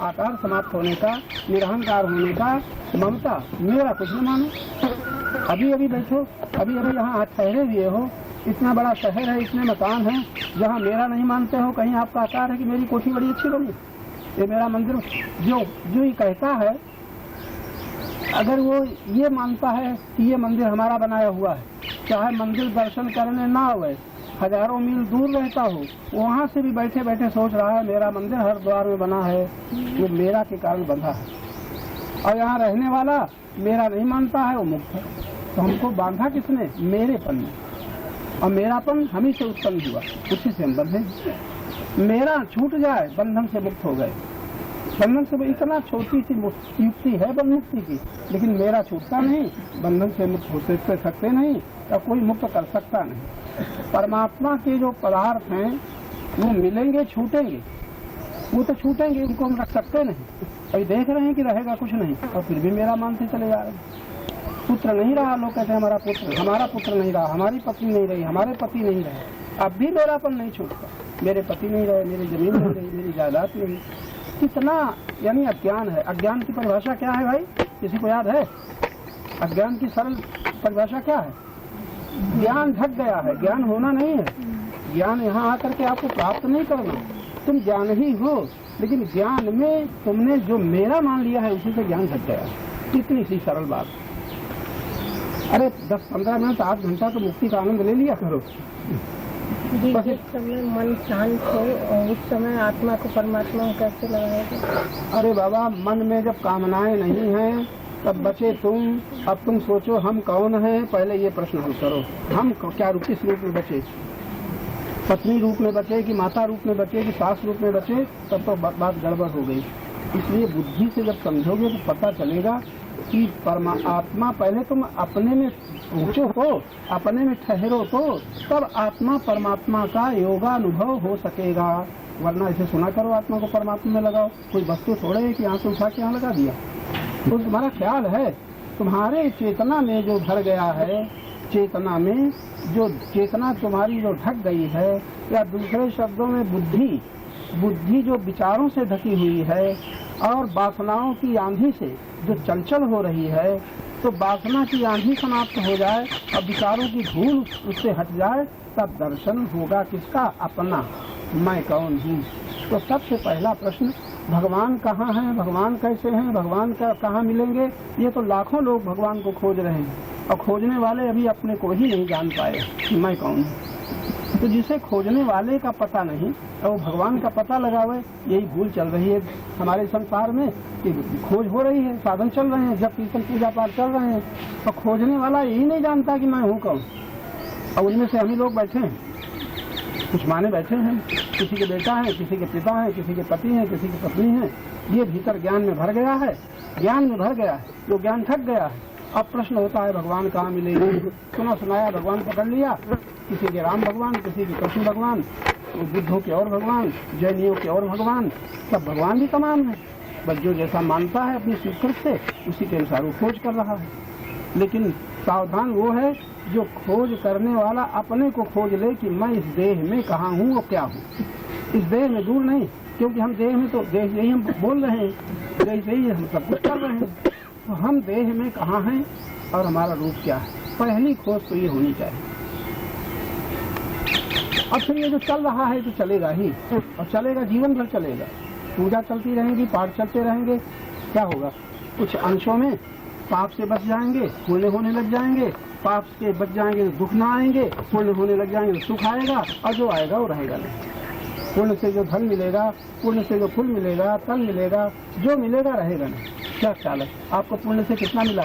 आकार समाप्त होने का, निरहंकार होने का, ममता, मेरा कुछ न मानो। अभी अभी बैठो, अभी अभी यहाँ ठहरे हुए हो, इतना बड़ा शहर है, इतने मकान हैं, जहाँ मेरा नहीं मानते हो। कहीं आपका आकार है कि मेरी कोठी बड़ी अच्छी बनी, ये मेरा मंदिर, जो ये कहता है, अगर वो ये मानता है कि ये मंदिर हमारा बनाया हुआ है, चाहे मंदिर दर्शन करने ना आवे, हजारों मील दूर रहता हो, वहाँ से भी बैठे बैठे सोच रहा है मेरा मंदिर हरिद्वार में बना है, वो मेरा के कारण बंधा है। और यहाँ रहने वाला मेरा नहीं मानता है, वो मुक्त है। तो हमको बांधा किसने? मेरेपन में। और मेरापन हम ही से उत्पन्न हुआ, उसी से हम बंधे। मेरा छूट जाए, बंधन से मुक्त हो गए। बंधन से इतना छोटी सी युक्ति है बंध मुक्ति की, लेकिन मेरा छूटता नहीं, बंधन से मुक्त हो सकते नहीं, और कोई मुक्त कर सकता नहीं। परमात्मा के जो पदार्थ हैं वो मिलेंगे, छूटेंगे, वो तो छूटेंगे, उनको हम रख सकते नहीं। अभी देख रहे हैं कि रहेगा कुछ नहीं, और फिर भी मेरा मानते चले जा रहे हैं। पुत्र नहीं रहा, लोग कहते हैं हमारा पुत्र नहीं रहा, हमारी पत्नी नहीं रही, हमारे पति नहीं रहे, अब भी मेरापन नहीं छूटता। मेरे पति नहीं रहे, मेरी जमीन नहीं रही, मेरी जायदाद नहीं। कितना यानी अज्ञान है। अज्ञान की परिभाषा क्या है भाई, किसी को याद है? अज्ञान की सरल परिभाषा क्या है? ज्ञान ढक गया है, ज्ञान होना नहीं है। ज्ञान यहाँ आकर के आपको प्राप्त नहीं करना, तुम ज्ञान ही हो, लेकिन ज्ञान में तुमने जो मेरा मान लिया है उसी से ज्ञान ढक गया। कितनी सी सरल बात। अरे 10-15 मिनट, 8 घंटा तो मुक्ति का आनंद ले लिया करो। जिस समय मन शांत हो और उस समय आत्मा को परमात्मा में कैसे लगाएगा? अरे बाबा, मन में जब कामनाएं नहीं हैं तब बचे तुम। अब तुम सोचो हम कौन हैं, पहले ये प्रश्न हल करो। हम क्या किस रूप में बचे? पत्नी रूप में बचे कि माता रूप में बचे कि सास रूप में बचे? तब तो बात गड़बड़ हो गई। इसलिए बुद्धि से जब समझोगे तो पता चलेगा कि आत्मा, पहले तुम अपने में पहुँचो हो, अपने में ठहरो तो तब आत्मा परमात्मा का योगानुभव हो सकेगा। वरना इसे सुना करो, आत्मा को परमात्मा में लगाओ। कोई वस्तु थोड़े है कि यहाँ से उठा के यहाँ लगा दिया। तो तुम्हारा ख्याल है, तुम्हारे चेतना में जो भर गया है, चेतना में जो चेतना तुम्हारी जो ढक गई है, या दूसरे शब्दों में बुद्धि जो विचारों से ढकी हुई है और वासनाओं की आंधी से जो चंचल हो रही है, तो वासना की आंधी समाप्त हो जाए और विचारों की धूल उससे हट जाए, तब दर्शन होगा किसका? अपना, मैं कौन हूँ। तो सबसे पहला प्रश्न, भगवान कहाँ है, भगवान कैसे हैं, भगवान का कहाँ मिलेंगे? ये तो लाखों लोग भगवान को खोज रहे हैं, और खोजने वाले अभी अपने को ही नहीं जान पाए कि मैं कौन हूँ। तो जिसे खोजने वाले का पता नहीं और वो भगवान का पता लगावे, यही भूल चल रही है हमारे संसार में कि खोज हो रही है, साधन चल रहे हैं, जब कीर्तन पूजा पाठ चल रहे हैं, और खोजने वाला यही नहीं जानता कि मैं हूँ कौन। और उनमें से हम ही लोग बैठे हैं, कुछ माने बैठे हैं, किसी के बेटा है, किसी के पिता है, किसी के पति हैं, किसी की पत्नी है। ये भीतर ज्ञान में भर गया है, ज्ञान में भर गया है, जो ज्ञान थक गया है। अब प्रश्न होता है भगवान कहाँ मिलेंगे? सुना सुनाया भगवान पकड़ लिया, किसी के राम भगवान, किसी के कृष्ण भगवान, बुद्धों के और भगवान, जैनियों के और भगवान, सब भगवान भी तमाम है। बस जो जैसा मानता है अपनी स्वीकृत से, उसी के अनुसार वो खोज कर रहा है। लेकिन सावधान वो है जो खोज करने वाला अपने को खोज ले कि मैं इस देह में कहाँ हूँ और क्या हूँ। इस देह में दूर नहीं, क्योंकि हम देह में तो देह यही हम बोल रहे हैं, देह से ही हम सब कुछ कर रहे हैं। तो हम देह में कहाँ हैं और हमारा रूप क्या है, पहली खोज तो ये होनी चाहिए। अब फिर ये जो चल रहा है तो चलेगा ही, और चलेगा, जीवन भर चलेगा। पूजा चलती रहेगी, पाठ चलते रहेंगे, क्या होगा? कुछ अंशों में पाप से बच जाएंगे, पुण्य होने लग जाएंगे, पाप से बच जाएंगे तो दुख ना आएंगे, पुण्य होने लग जाएंगे तो सुख आएगा, और जो आएगा वो रहेगा नहीं। पुण्य से जो धन मिलेगा, पुण्य से जो फूल मिलेगा, तल मिलेगा, जो मिलेगा रहेगा नहीं। क्या ख्याल है आपको? पुण्य से कितना मिला?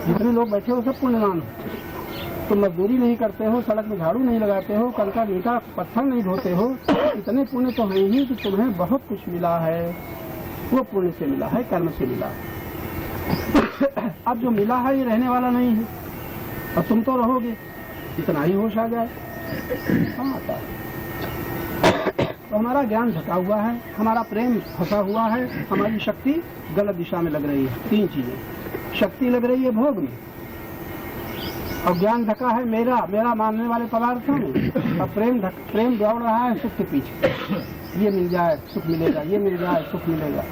जितने लोग बैठे हो सब पुण्यवान हो। तुम मजदूरी नहीं करते हो, सड़क में झाड़ू नहीं लगाते हो, कंकड़ ईंटा पत्थर नहीं ढोते हो, इतने पुण्य तो है ही कि तुम्हें बहुत कुछ मिला है। वो पुण्य से मिला है, कर्म से मिला है। अब जो मिला है ये रहने वाला नहीं है, और तुम तो रहोगे, इतना ही होश आ जाए। हाँ आता है। तो हमारा ज्ञान ढका हुआ है, हमारा प्रेम फंसा हुआ है, हमारी शक्ति गलत दिशा में लग रही है। 3 चीजें, शक्ति लग रही है भोग में, और ज्ञान ढका है मेरा मेरा मानने वाले पदार्थों में, और प्रेम दौड़ रहा है सुख के पीछे, ये मिल जाए सुख मिलेगा, ये मिल जाए सुख मिलेगा।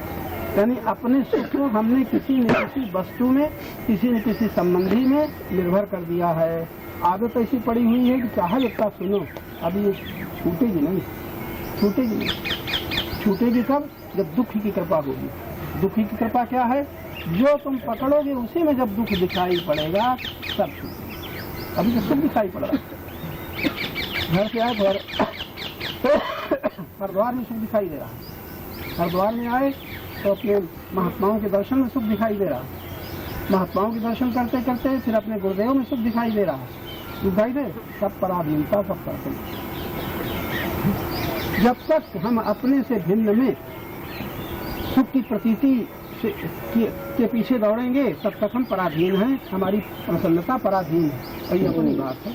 यानी अपने सुख को हमने किसी न किसी वस्तु में, किसी न किसी संबंधी में निर्भर कर दिया है। आदत ऐसी पड़ी हुई है कि चाहे जितना सुनो, अभी ये छूटेगी नहीं, छूटेगी नहीं। छूटेगी कब? जब दुख की कृपा होगी। दुख की कृपा क्या है? जो तुम पकड़ोगे उसी में जब दुख दिखाई पड़ेगा सब छूटेगा। अभी तो सुख दिखाई पड़ रहा है। घर से आए घर हरिद्वार में सुख दिखाई दे रहा है। हरिद्वार में आए तो अपने महात्माओं के दर्शन में सुख दिखाई दे रहा है। महात्माओं के दर्शन करते करते फिर अपने गुरुदेव में सुख दिखाई दे रहा है। दिखाई दे सब पराधीनता, सब करते। जब तक हम अपने से भिन्न में सुख की प्रतीति के पीछे दौड़ेंगे तब तक हम पराधीन हैं, हमारी प्रसन्नता पराधीन है। और ये अपनी बात है।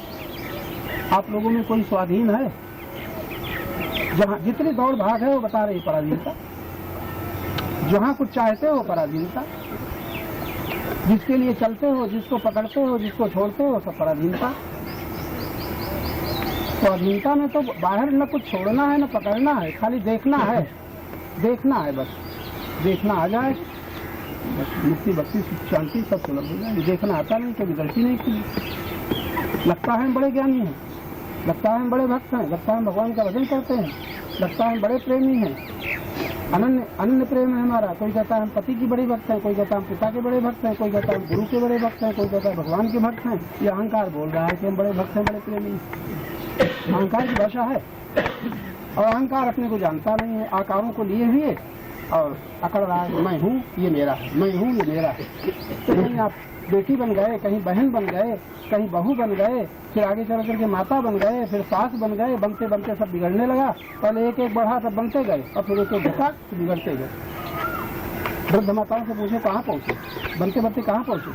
आप लोगों में कोई स्वाधीन है? जहाँ जितनी दौड़ भाग है वो बता रही पराधीनता। जहाँ कुछ चाहते हो पराधीनता, जिसके लिए चलते हो, जिसको पकड़ते हो, जिसको छोड़ते हो, सब पराधीनता। स्वाधीनता में तो बाहर न कुछ छोड़ना है न पकड़ना है, खाली देखना है, देखना है बस। देखना आ जाए बस मुक्ति भक्ति शांति सब सुलभ हो जाए। देखना आता नहीं, कभी दृष्टि नहीं खुली। लगता है हम बड़े ज्ञानी हैं, लगता है हम बड़े भक्त हैं, लगता है हम भगवान का भजन करते हैं, लगता है हम बड़े प्रेमी हैं, अनन्य प्रेम है हमारा। कोई कहता है हम पति की बड़े भक्त हैं, कोई कहता है हम पिता के बड़े भक्त हैं, कोई कहता है हम गुरु के बड़े भक्त हैं, कोई कहता है भगवान के भक्त हैं। ये अहंकार बोल रहा है कि हम बड़े भक्त हैं, बड़े प्रेमी हैं। अहंकार की भाषा है। और अहंकार अपने को जानता नहीं है, आकारों को लिए हुए और अकड़ रहा है, मैं हूँ ये मेरा है, मैं हूँ ये मेरा है। तो कहीं आप बेटी बन गए, कहीं बहन बन गए, कहीं बहू बन गए, फिर आगे चल करके माता बन गए, फिर सास बन गए। बनते बनते सब बिगड़ने लगा। पहले एक एक बढ़ा सब बनते गए और फिर एक एक घटा तो बिगड़ते गए। वृद्ध माताओं से पूछे कहाँ पहुँचे, बनते बनते कहाँ पहुँचे?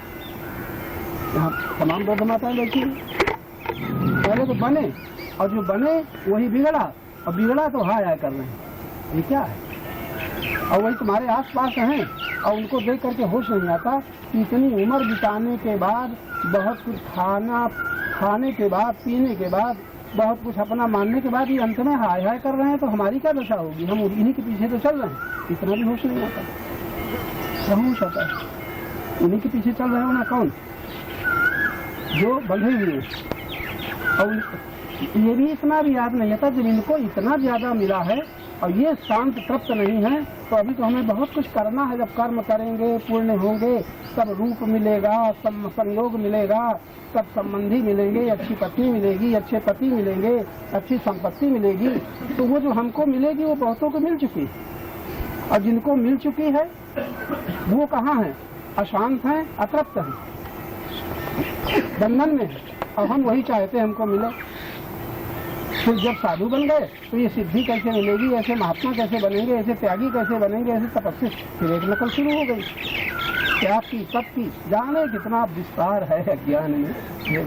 यहाँ तमाम वृद्ध माताएं बैठी। पहले तो बने और जो बने वही बिगड़ा, और बिगड़ा तो हाय हाय कर रहे हैं। ये क्या है? और वही तुम्हारे आस पास हैं और उनको देख करके होश नहीं आता कि इतनी उम्र बिताने के बाद, बहुत कुछ खाने के बाद, पीने के बाद, बहुत कुछ अपना मानने के बाद ये अंत में हाय हाय कर रहे हैं, तो हमारी क्या दशा होगी? हम इन्हीं के पीछे तो चल रहे हैं। इतना भी होश नहीं आता। कहाँ होश आता है? उन्हीं के पीछे चल रहे हो ना। कौन? जो बंधे हुए हैं। और ये भी इतना भी याद नहीं आता जब इनको इतना ज्यादा मिला है और ये शांत तृप्त नहीं है, तो अभी तो हमें बहुत कुछ करना है। जब कर्म करेंगे, पूर्ण होंगे, सब रूप मिलेगा, सब संयोग मिलेगा, सब संबंधी मिलेंगे, अच्छी पत्नी मिलेगी, अच्छे पति मिलेंगे, अच्छी संपत्ति मिलेगी। तो वो जो हमको मिलेगी वो बहुतों को मिल चुकी है। और जिनको मिल चुकी है वो कहाँ है? अशांत हैं, अतृप्त हैं, बंधन में है। और हम वही चाहते हैं हमको मिले। फिर जब साधु बन गए तो ये सिद्धि कैसे मिलेगी, ऐसे महात्मा कैसे बनेंगे, ऐसे त्यागी कैसे बनेंगे, ऐसे तपस्वी। फिर एक नकल शुरू हो गई, त्याग की, तप की। जाने कितना विस्तार है अज्ञान में। ये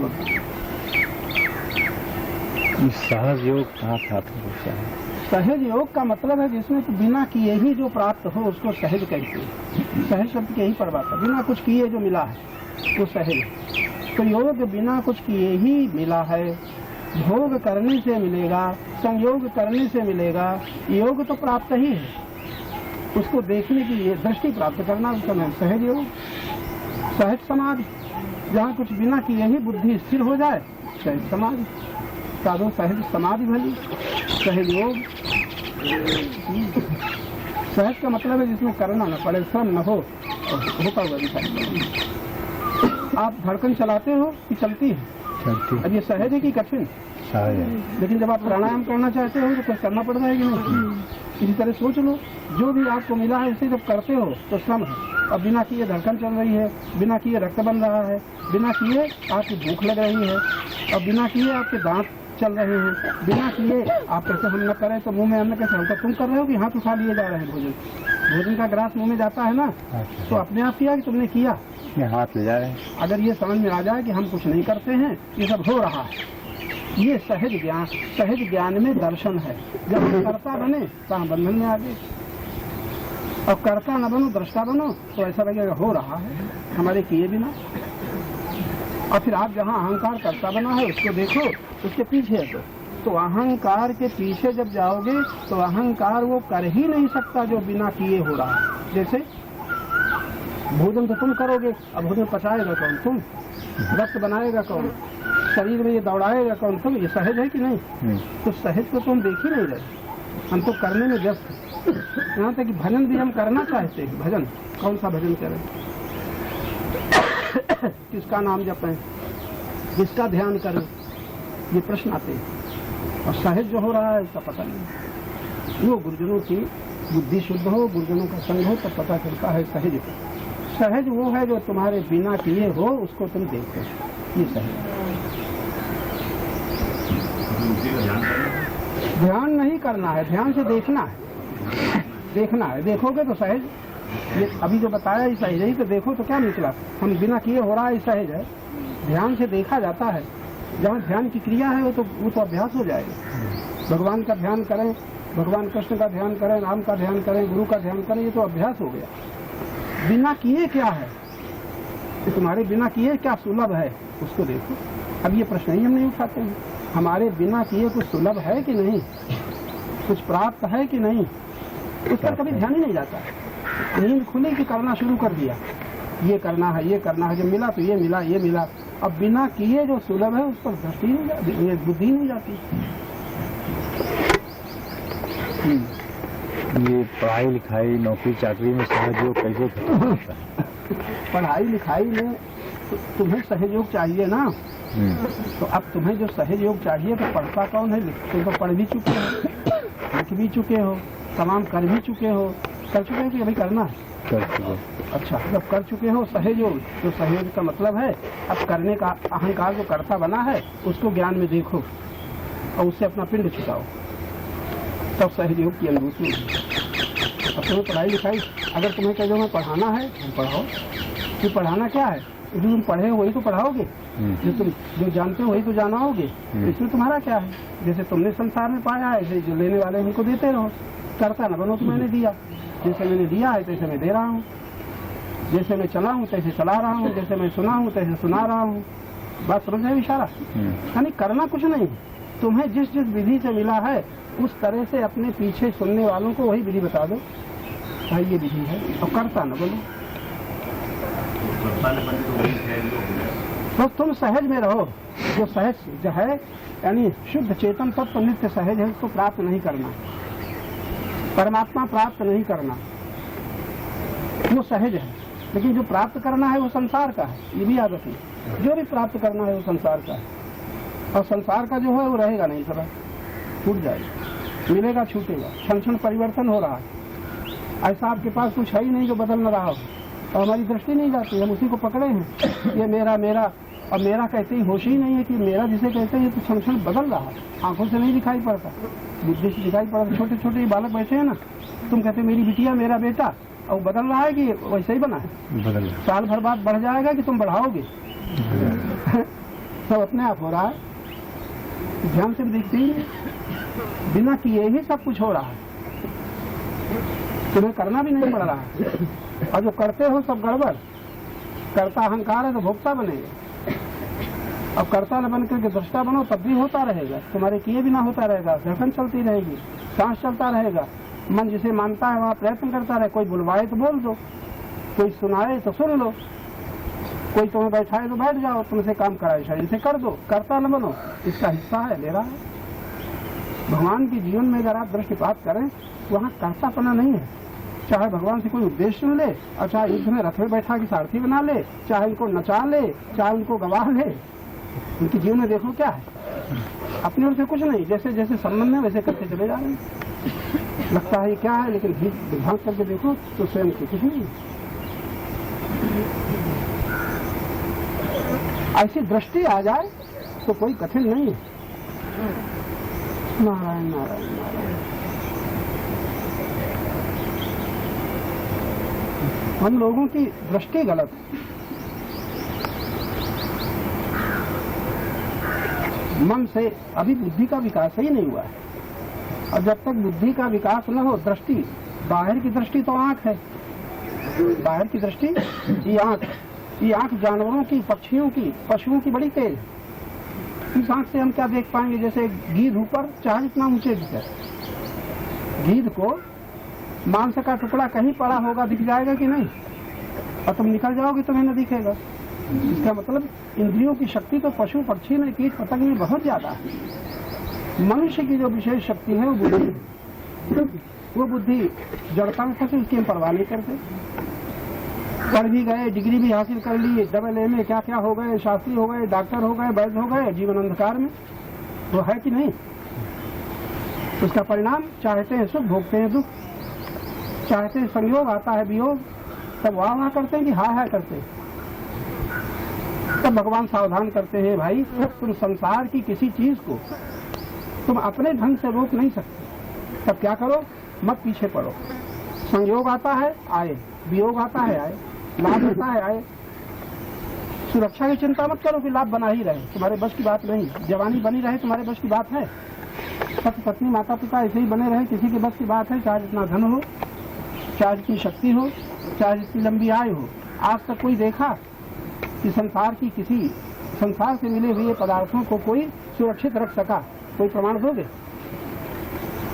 सहज योग कहाँ प्राप्त होता है? सहज योग का मतलब है जिसमें तो बिना किए ही जो प्राप्त हो उसको सहज कहते हैं। सहज शब्द के ही परवाता, बिना कुछ किए जो मिला है वो सहज है। तो योग बिना कुछ किए ही मिला है। भोग करने से मिलेगा, संयोग करने से मिलेगा। योग तो प्राप्त ही है, उसको देखने की ये दृष्टि प्राप्त करना उसका नाम सहज योग। सहज समाधि, जहाँ कुछ बिना किए ही बुद्धि स्थिर हो जाए, सहज समाधि। साधु सहज समाधि भली, सहज योग। सहज का मतलब है जिसमें करना न पड़े, श्रम न हो, होता हुआ दिखाई। आप धड़कन चलाते हो कि चलती है? अब ये सहज है कि कठिन? लेकिन जब आप प्राणायाम करना चाहते हो तो कुछ करना पड़ता है कि नहीं? इसी तरह सोच लो, जो भी आपको मिला है उसे जब करते हो तो श्रम है। अब बिना किए धड़कन चल रही है, बिना किए रक्त बन रहा है, बिना किए आपकी भूख लग रही है, और बिना किए आपके दांत चल रहे हैं, बिना किए आप कैसे हम न करें तो मुंह में अन्न कैसे होगा? तुम कर रहे हो कि हाथ उठा लिए जा रहे हैं? भोजन का ग्रास मुंह में जाता है ना, तो अपने आप किया कि तुमने किया? हाथ ले जा रहे हैं। अगर ये समझ में आ जाए कि हम कुछ नहीं करते हैं, ये सब हो रहा है, ये सहज ज्ञान में दर्शन है। जब हम कर्ता बने तो हम बंधन में आ गए, और कर्ता न बनो, दृष्टा बनो, तो ऐसा लगेगा हो रहा है हमारे किए बिना। और फिर आप जहाँ अहंकार कर्ता बना है उसको देखो, उसके पीछे है तो अहंकार के पीछे जब जाओगे तो अहंकार वो कर ही नहीं सकता जो बिना किए हो रहा है। जैसे भोजन तो तुम करोगे, अब भोजन पचाएगा कौन? तुम। रक्त बनाएगा कौन? शरीर में ये दौड़ाएगा कौन? तुम। ये सहज है कि नहीं? तो सहज को तुम देख ही नहीं रहे, हम तो करने में व्यस्त। यहाँ तक कि भजन भी हम करना चाहते हैं। भजन कौन सा भजन करें? किसका नाम जपें, किसका ध्यान करें, ये प्रश्न आते हैं। और सहज जो हो रहा है इसका पता नहीं। वो गुरुजनों की बुद्धि शुद्ध हो, गुरुजनों का संग हो, तब पता चलता है सहज। सहज वो है जो तुम्हारे बिना किए हो, उसको तुम देखो, ये सहज। ध्यान नहीं करना है, ध्यान से देखना है। देखना है, देखोगे तो सहज। ये अभी जो बताया ये सहज है, तो देखो तो क्या निकला? हम बिना किए हो रहा है, सहज है। ध्यान से देखा जाता है। जहाँ ध्यान की क्रिया है वो तो अभ्यास हो जाएगा। भगवान का ध्यान करें, भगवान कृष्ण का ध्यान करें, राम का ध्यान करें, गुरु का ध्यान करें, ये तो अभ्यास हो गया। बिना किए क्या है? तो तुम्हारे बिना किए क्या सुलभ है, उसको देखो। अब ये प्रश्न ही हम नहीं उठाते हैं। हमारे बिना किए कुछ सुलभ है कि नहीं, कुछ प्राप्त है कि नहीं, उस पर कभी ध्यान ही नहीं जाता। नींद खुली कि करना शुरू कर दिया, ये करना है, ये करना है, जब मिला तो ये मिला, ये मिला। अब बिना किए जो सुलभ है उस पर दृष्टि नहीं जाती, ये बुद्धि नहीं जाती। ये पढ़ाई लिखाई नौकरी चाकरी में सहयोग कैसे करता है? पढ़ाई लिखाई में तुम्हें सहयोग चाहिए ना। तो अब तुम्हें जो सहयोग चाहिए तो पढ़ता कौन है? तुम तो पढ़ भी चुके हो, लिख भी चुके हो, तमाम कर भी चुके हो। कर चुके हो कि अभी करना है? कर चुके। अच्छा, जब कर चुके हो सहयोग, तो सहयोग का मतलब है अब करने का अहंकार जो कर्ता बना है उसको ज्ञान में देखो और उससे अपना पिंड छुटाओ, तब सहयोग की अनुभूति। अब तुम्हें पढ़ाई लिखाई अगर तुम्हें कह दो मैं पढ़ाना है, तुम पढ़ाओ। कि पढ़ाना क्या है? जो तुम पढ़े हो वही तो पढ़ाओगे, जो जानते हो वही तो जानाओगे। इसमें तुम्हारा क्या है? जैसे तुमने संसार में पाया है, ऐसे जो लेने वाले उनको देते रहो। करता न बनो तो मैंने दिया, जैसे मैंने दिया है तैसे मैं दे रहा हूँ, जैसे मैं चला हूँ तैसे चला रहा हूँ, जैसे मैं सुना हूँ तैसे सुना रहा हूँ। बात समझ रहे इशारा? यानी करना कुछ नहीं, तुम्हें जिस जिस विधि से मिला है उस तरह से अपने पीछे सुनने वालों को वही विधि बता दो, भाई ये विधि है, और करता न बोलो। बस तुम सहज में रहो। जो सहज जो है यानी शुद्ध चेतन तत्व नित्य सहज है, उसको प्राप्त नहीं करना, परमात्मा प्राप्त नहीं करना, वो सहज है। लेकिन जो प्राप्त करना है वो संसार का है, ये भी याद रखिए। जो भी प्राप्त करना है वो संसार का है, और संसार का जो है वो रहेगा नहीं, सब छूट जाएगा, मिलेगा छूटेगा। क्षण क्षण परिवर्तन हो रहा है। ऐसा आपके पास कुछ है ही नहीं जो बदल न रहा हो, और हमारी दृष्टि नहीं जाती, हम उसी को पकड़े हैं। ये मेरा मेरा, और मेरा कहते ही होश ही नहीं है कि मेरा जिसे कहते हैं ये तो क्षण क्षण बदल रहा है, आंखों से नहीं दिखाई पड़ता, बुद्धि से दिखाई पड़ता। छोटे छोटे बालक बैठे हैं ना, तुम कहते मेरी बिटिया मेरा बेटा, और बदल रहा है कि वैसे ही बना है? साल भर बाद बढ़ जाएगा कि तुम बढ़ाओगे? सब अपने आप हो रहा है, ध्यान से भी देखते ही नहीं। बिना किए ही सब कुछ हो रहा है, तुम्हें करना भी नहीं पड़ रहा है। और जो करते हो सब गड़बड़। करता अहंकार है तो भोक्ता बनेगा, अब कर्ता न बन करके दृष्टा बनो तब भी होता रहेगा, तुम्हारे किए भी ना होता रहेगा। धड़कन चलती रहेगी, सांस चलता रहेगा, मन जिसे मानता है वहाँ प्रयत्न करता रहे। कोई बुलवाए तो बोल दो, कोई सुनाए तो सुन लो, कोई तुम्हें बैठाए तो बैठ जाओ, तुमसे काम कराए शरीर से कर दो। करता न बनो, इसका हिस्सा है, ले रहा है। भगवान के जीवन में अगर आप दृष्टिपात करें, वहाँ कर्तापना नहीं है। चाहे भगवान से कोई उद्देश्य ले, और चाहे युद्ध में रथ में बैठा के सारथी बना ले, चाहे उनको नचा ले, चाहे उनको गवाह ले, उनके जीवन में देखो क्या है। अपनी ओर से कुछ नहीं, जैसे जैसे संबंध है वैसे करते चले जा रहे हैं। लगता है ये क्या है, लेकिन ध्यान करके देखो तो स्वयं से कुछ नहीं। ऐसी दृष्टि आ जाए तो कोई कठिन नहीं है। नारायण नारायण नारायण। हम लोगों की दृष्टि गलत है। मन से अभी बुद्धि का विकास ही नहीं हुआ है, और जब तक बुद्धि का विकास न हो, दृष्टि, बाहर की दृष्टि तो आंख है, बाहर की दृष्टि ये आंख, ये आंख जानवरों की, पक्षियों की, पशुओं की बड़ी तेज। इस आंख से हम क्या देख पाएंगे? जैसे गीध ऊपर चाहे जितना ऊंचे दिखे, गीध को मांस का टुकड़ा कहीं पड़ा होगा दिख जाएगा कि नहीं? और तुम निकल जाओगे तुम्हें न दिखेगा। इसका मतलब इंद्रियों की शक्ति तो पशु पक्षी में, कीट पतंग में बहुत ज्यादा है। मनुष्य की जो विशेष शक्ति है वो बुद्धि है। वो बुद्धि जड़ता में फंसी, उसकी हम परवाह नहीं करते। पढ़ भी गए, डिग्री भी हासिल कर ली, डबल ए में क्या क्या हो गए, शास्त्री हो गए, डॉक्टर हो गए, वैद्य हो गए, जीवन अंधकार में। वो है कि नहीं? उसका परिणाम चाहते हैं सुख, भोगते हैं दुख। चाहते हैं संयोग, आता है वियोग, तब वाह वाह करते हैं कि हा हा करते हैं। तब भगवान सावधान करते हैं, भाई तुम संसार की किसी चीज को तुम अपने ढंग से रोक नहीं सकते। तब क्या करो? मत पीछे पड़ो। संयोग आता है आए, वियोग आता है आए, लाभ होता है आए। सुरक्षा की चिंता मत करो कि लाभ बना ही रहे, तुम्हारे बस की बात नहीं। जवानी बनी रहे तुम्हारे बस की बात है। पति पत्नी माता पिता ऐसे ही बने रहे किसी के बस की बात है। चाहे जितना धन हो, चाहे जितनी शक्ति हो, चाहे जितनी लंबी आयु हो। आज तक कोई देखा कि संसार की किसी संसार से मिले हुए पदार्थों को कोई सुरक्षित रख सका? कोई प्रमाण दोगे?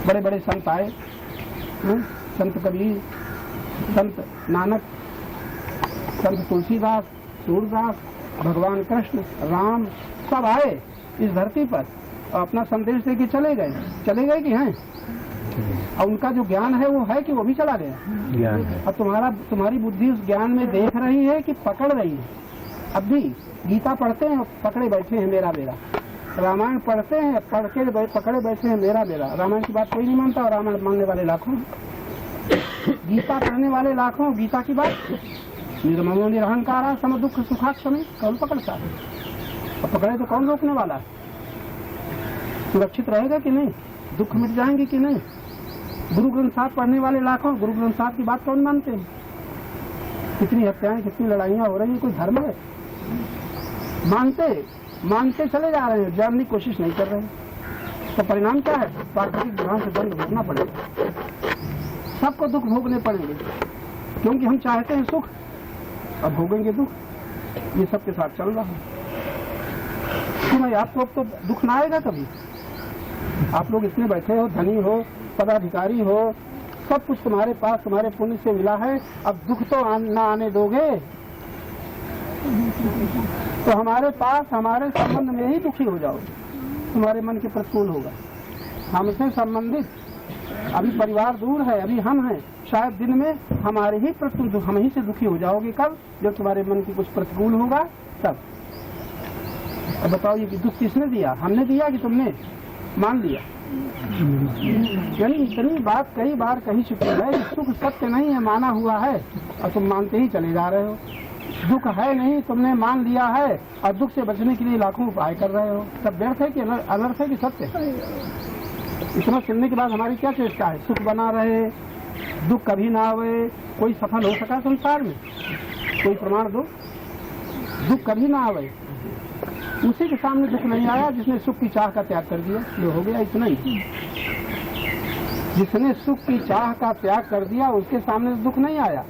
बड़े बड़े संत आए, संत कबीर, संत नानक, संत तुलसीदास, सूरदास, भगवान कृष्ण, राम, सब आए इस धरती पर और अपना संदेश देके चले गए कि हैं? और उनका जो ज्ञान है वो है कि वो भी चला गया ज्ञान है। अब तुम्हारी बुद्धि उस ज्ञान में देख रही है कि पकड़ रही है? अब भी गीता पढ़ते हैं, पकड़े बैठे हैं मेरा मेरा। रामायण पढ़ते हैं, पकड़े बैठे हैं मेरा मेरा। रामायण की बात कोई नहीं मानता और रामायण मानने वाले लाखों। गीता पढ़ने वाले लाखों, गीता की बात निर्ममो निरहंकारा सम दुख सुखाक्षमी, कौन पकड़ता है? और पकड़े तो कौन रोकने वाला है? सुरक्षित रहेगा कि नहीं? दुख मिट जाएंगे कि नहीं? गुरु ग्रंथ साहब पढ़ने वाले लाखों, गुरु ग्रंथ साहब की बात कौन मानते हैं? कितनी हत्याएं, कितनी लड़ाइयां हो रही है, कोई धर्म है? मानते चले जा रहे हैं, जानने की कोशिश नहीं कर रहे। तो परिणाम क्या है? प्राकृतिक विधान से दंड भोगना पड़ेगा, सबको दुख भोगने पड़ेंगे, क्योंकि हम चाहते हैं सुख अब भोगेंगे दुख। ये सबके साथ चल रहा है। तो भाई आपको अब तो दुख ना आएगा कभी। आप लोग इसमें बैठे हो, धनी हो, पदाधिकारी हो, सब कुछ तुम्हारे पास तुम्हारे पुण्य से मिला है। अब दुख तो ना आने दोगे तो हमारे पास हमारे संबंध में ही दुखी हो जाओगे, तुम्हारे मन के प्रतिकूल होगा। हमसे संबंधित अभी परिवार दूर है, अभी हम हैं, शायद दिन में हमारे ही प्रतिकूल, हम ही से दुखी हो जाओगे। कब? जब तुम्हारे मन की कुछ प्रतिकूल होगा तब। अब बताओ ये दुख किसने दिया? हमने दिया कि तुमने मान लिया? यानी इतनी बात कई बार कही चुकी है कि सुख सत्य नहीं है, माना हुआ है और तुम मानते ही चले जा रहे हो। दुख है नहीं, तुमने मान लिया है और दुख से बचने के लिए लाखों उपाय कर रहे हो। सब व्यर्थ है कि अनर्थ है कि सत्य? इतना सुनने के बाद हमारी क्या चेष्टा है? सुख बना रहे, दुख कभी ना आवे। कोई सफल हो सका संसार में? कोई प्रमाण दो। दुख कभी ना आवे, उसी के सामने दुख नहीं आया जिसने सुख की चाह का त्याग कर दिया। जो हो गया इतना ही। जिसने सुख की चाह का त्याग कर दिया उसके सामने दुख नहीं आया।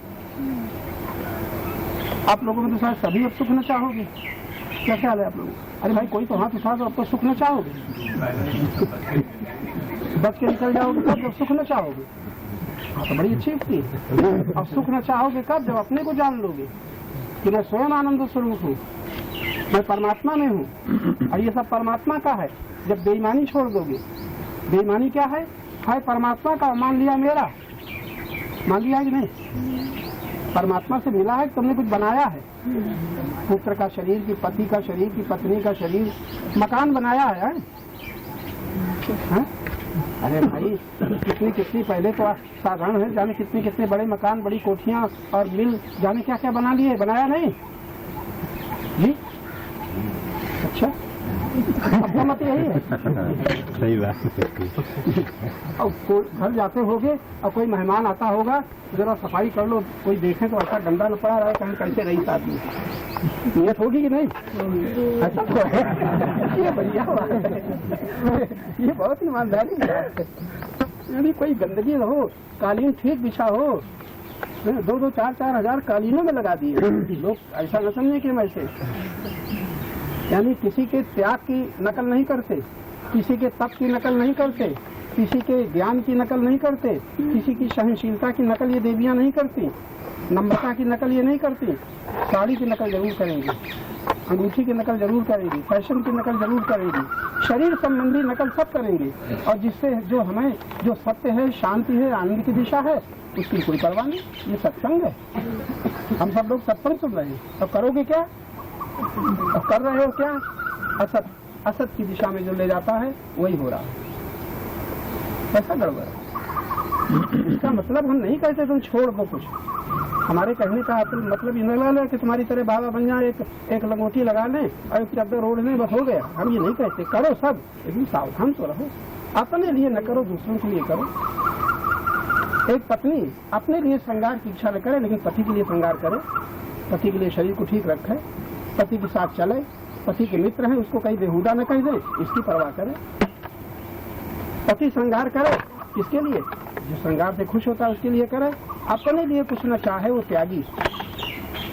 आप लोगों में तो शायद सभी अब सुख न चाहोगे। क्या ख्याल है आप लोगों? अरे भाई कोई तो हाथ उठा दो, अब तो सुख न चाहोगे। बच के निकल जाओगे कब? जब सुख न चाहोगे। हाँ तो बड़ी अच्छी युक्ति है। अब सुख न चाहोगे कब? जब अपने को जान लोगे कि मैं स्वयं आनंद स्वरूप हूँ, मैं परमात्मा में हूँ और ये सब परमात्मा का है। जब बेईमानी छोड़ दोगे, बेईमानी क्या है? परमात्मा का, मान लिया मेरा। मान लिया कि नहीं? परमात्मा से मिला है, तुमने कुछ बनाया है। पुत्र का शरीर, की पति का शरीर, की पत्नी का शरीर, मकान बनाया है। अरे भाई कितनी पहले तो साधारण है, जाने कितने बड़े मकान, बड़ी कोठियां और मिल, जाने क्या क्या बना लिए। बनाया नहीं जी? अच्छा, अब मत यही है। सही बात। अब घर जाते होगे और कोई मेहमान आता होगा, जरा सफाई कर लो, कोई देखे तो ऐसा गंदा न पड़ा रहा, कहीं कैसे रही आदमी। नियत होगी कि नहीं? अच्छा तो है, ये बढ़िया बात है, ये बहुत ईमानदारी है। यदि कोई गंदगी न हो, कालीन ठीक बिछा हो, 2-2, 4-4 हजार कालीनों में लगा दिए। लोग ऐसा न समझे कि हम ऐसे, यानी किसी के त्याग की नकल नहीं करते, किसी के तप की नकल नहीं करते, किसी के ज्ञान की नकल नहीं करते, किसी की सहनशीलता की नकल ये देवियां नहीं करती, नम्रता की नकल ये नहीं करती। साड़ी की नकल जरूर करेंगी, अंगूठी की नकल जरूर करेगी, फैशन की नकल जरूर करेगी, शरीर संबंधी नकल सब करेंगे। और जिससे जो हमें जो सत्य है, शांति है, आनंद की दिशा है, उसकी कोई परवाह नहीं। ये सत्संग है, हम सब लोग सत्संग सुन रहे हैं। तो करोगे क्या? और कर रहे हो क्या? असत, असत की दिशा में जो ले जाता है वही हो रहा है। ऐसा गड़बड़ है। इसका मतलब हम नहीं कहते तुम छोड़ दो कुछ। हमारे कहने का मतलब ये न है कि तुम्हारी तरह बाबा बन जाए, एक लंगोटी लगा लें और एक चादर ओढ़ लें, बस हो गया। हम ये नहीं कहते, करो सब, लेकिन सावधान तो रहो। अपने लिए न करो, दूसरों के लिए करो। एक पत्नी अपने लिए श्रृंगार की इच्छा न करे, लेकिन पति के लिए श्रृंगार करे, पति के लिए शरीर को ठीक रखे, पति के साथ चले, पति के मित्र हैं उसको कहीं बेहुदा न कह दे, इसकी परवाह करे। पति श्रृंगार करे किसके लिए? जो श्रृंगार से खुश होता है उसके लिए करे। अपने लिए कुछ न चाहे वो त्यागी।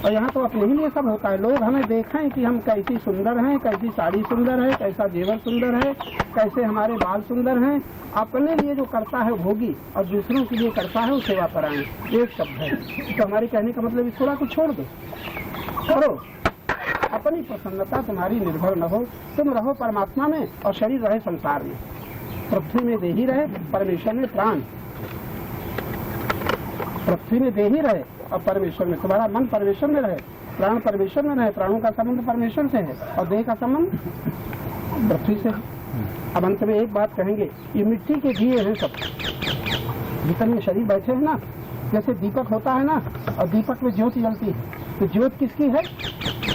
और यहाँ तो अपने ही लिए सब होता है। लोग हमें देखें कि हम कैसी सुंदर हैं, कैसी साड़ी सुंदर है, कैसा जेवर सुंदर है, कैसे हमारे बाल सुंदर हैं। अपने लिए जो करता है भोगी, और दूसरों के लिए करता है वो सेवा परायण। एक शब्द है। तो हमारे कहने का मतलब थोड़ा कुछ छोड़ दो, करो। अपनी प्रसन्नता तुम्हारी निर्भर न हो, तुम रहो परमात्मा में और शरीर रहे संसार में। पृथ्वी में दे ही रहे, परमेश्वर में प्राण। पृथ्वी में दे ही रहे और परमेश्वर में, तुम्हारा मन परमेश्वर में रहे, प्राण परमेश्वर में रहे। प्राणों का संबंध परमेश्वर से है और देह का संबंध पृथ्वी से है। अब अंत में एक बात कहेंगे, ये मिट्टी के दिए हैं सब, जितने शरीर बैठे हैं ना। जैसे दीपक होता है ना, और दीपक में ज्योति जलती है, तो ज्योत किसकी है?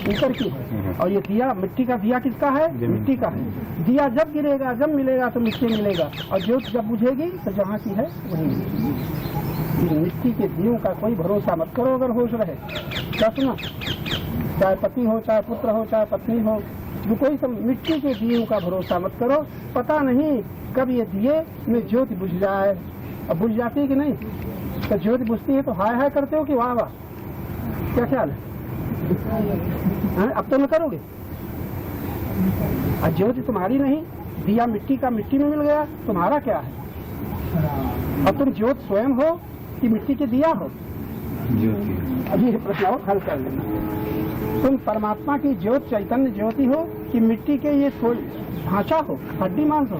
ऊपर की है। और ये दिया, मिट्टी का दिया किसका है? मिट्टी का है। दिया जब गिरेगा, जब मिलेगा तो मिट्टी मिलेगा, और ज्योत जब बुझेगी तो जहाँ की है वही मिलेगी। मिट्टी के दियों का कोई भरोसा मत करो अगर होश रहे। क्या सुना? चाहे पति हो, चाहे पुत्र हो, चाहे पत्नी हो, जो कोई सब मिट्टी के दियों का भरोसा मत करो। पता नहीं कब ये दिए में ज्योति बुझ जाए। अब बुझ जाती है कि नहीं? तो ज्योति बुझती है तो हाय हाय करते हो कि वाह वाह? क्या ख्याल है? अब तो न करोगे। और ज्योति तुम्हारी नहीं, दिया मिट्टी का, मिट्टी में मिल गया, तुम्हारा क्या है? और तुम ज्योत स्वयं हो कि मिट्टी के दिया हो? अभी प्रश्न और हल कर लेना। तुम परमात्मा की ज्योत, चैतन्य ज्योति हो कि मिट्टी के ये ढांचा हो, हड्डी मांस हो?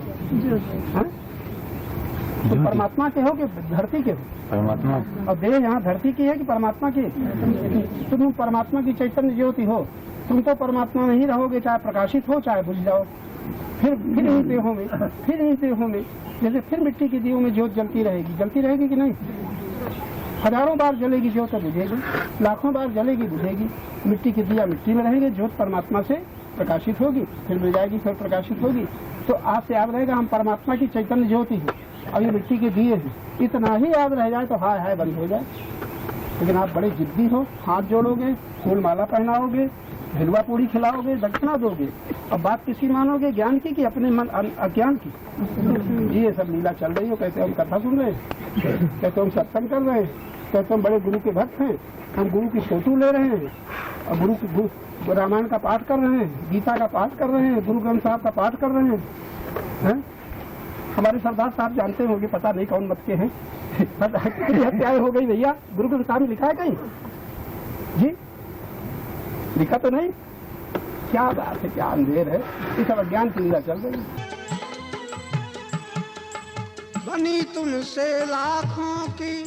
तुम परमात्मा के हो कि धरती के हो? परमात्मा। और देह यहाँ धरती की है कि परमात्मा की? तुम परमात्मा की चैतन्य ज्योति हो। तुम तो परमात्मा में ही रहोगे, चाहे प्रकाशित हो चाहे बुझ जाओ। फिर इन देहों में, फिर इन देहों में, जैसे फिर मिट्टी की दियों में ज्योत जलती रहेगी कि नहीं? हजारों बार जलेगी ज्योत तो बुझेगी, लाखों बार जलेगी बुझेगी। मिट्टी की दिया मिट्टी में रहेंगे, ज्योत परमात्मा से प्रकाशित होगी, फिर मिल जाएगी, फिर प्रकाशित होगी। तो आज से याद रहेगा हम परमात्मा की चैतन्य ज्योति है और ये मिट्टी के दिए हैं। इतना ही याद रह जाए तो हाय हाय बंद हो जाए। लेकिन आप बड़े जिद्दी हो, हाथ जोड़ोगे, फूल माला पहनाओगे, हलवा पूड़ी खिलाओगे, दक्षिणा दोगे, अब बात किसी मानोगे, ज्ञान की कि अपने मन अज्ञान की? ये सब लीला चल रही हो। कहते हम कथा सुन रहे हैं, कहते हम सत्संग कर रहे हैं, कहते हम बड़े गुरु के भक्त हैं, हम गुरु की फोटो ले रहे हैं और गुरु रामायण का पाठ कर रहे हैं, गीता का पाठ कर रहे हैं, गुरु ग्रंथ साहब का पाठ कर रहे हैं। हमारे सरदार साहब जानते होंगे, पता नहीं कौन मत के हैं, कितनी हत्याएं हो गई भैया। गुरु ग्रंथ साहब में लिखा है कहीं? जी लिखा तो नहीं। क्या बात है, क्या अंधेर है। इस सब अज्ञान की लीला चल रही है। बनी तुमसे लाखों की,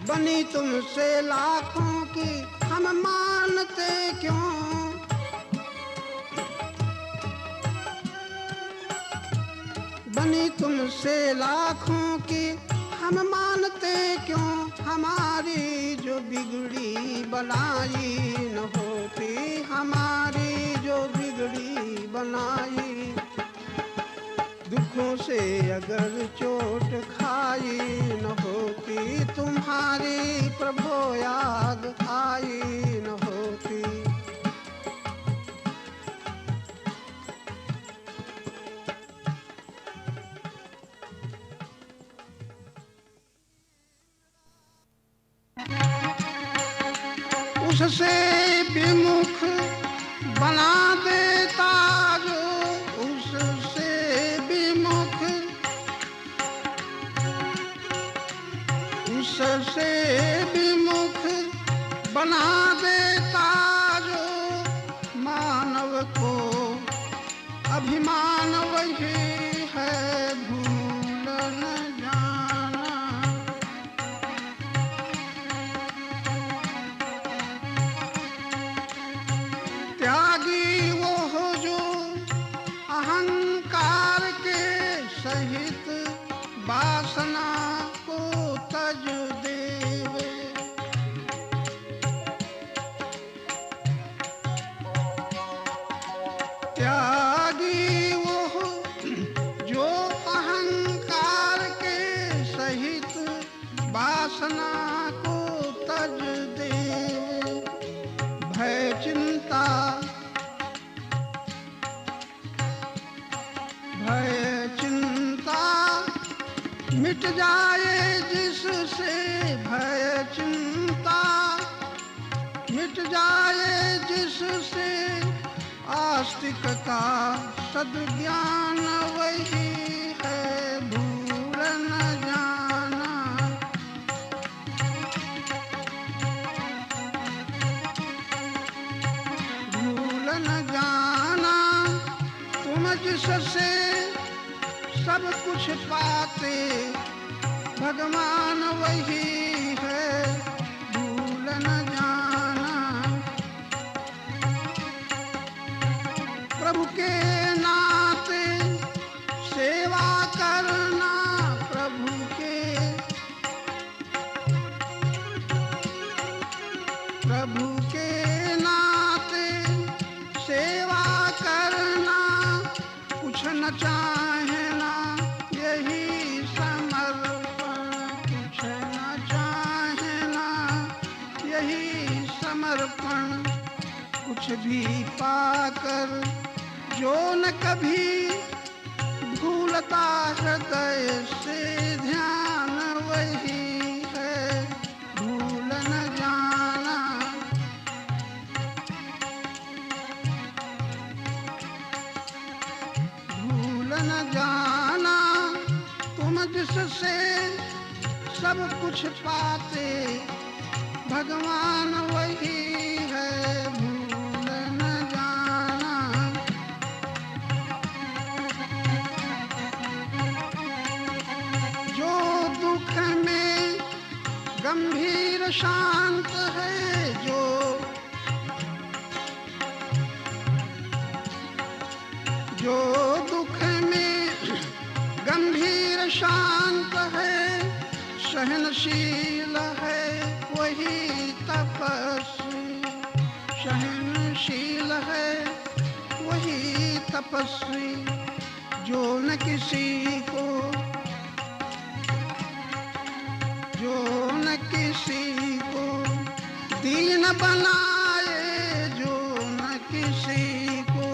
बनी तुमसे लाखों की, हम मानते क्यों? बनी तुमसे लाखों की, हम मानते क्यों? हमारी जो बिगड़ी बनाई न होती, हमारी जो बिगड़ी बनाई। दुखों से अगर चोट खाई न होती, तुम्हारी प्रभु याद आई न होती। उससे विमुख बना देता जो, उससे विमुख, उससे विमुख बना देता जो मानव को, अभिमान वही है भूल न जाना। त्यागी वो हो जो अहंकार के सहित वासना को तज देवे। त्यागी वो हो जो अहंकार के सहित वासना को तज देवे। भय चिंता, भय चिंता मिट जाए जिससे, भय चिंता मिट जाए जिससे, आस्तिकता सद्ज्ञान वही है भूल न जाना। भूल न जाना तुम जिससे सब कुछ पाते, भगवान वही है भूल न जाना। प्रभु के नाते सेवा करना, प्रभु के, प्रभु के नाते सेवा करना, कुछ न चाहना यही समर्पण, कुछ न चाहना यही समर्पण। कुछ भी पाकर जो न कभी भूलता हृदय से ध्यान वही है भूल न जाना। भूल न जाना तुम जिससे सब कुछ पाते, भगवान वही है भूल न जाना। जो दुख में गंभीर शांत है, जो दुख में गंभीर शांत है, सहनशील है वही तपस्वी, सहनशील है वही तपस्वी। जो न किसी को, जो न किसी को दीन बनाए, जो न किसी को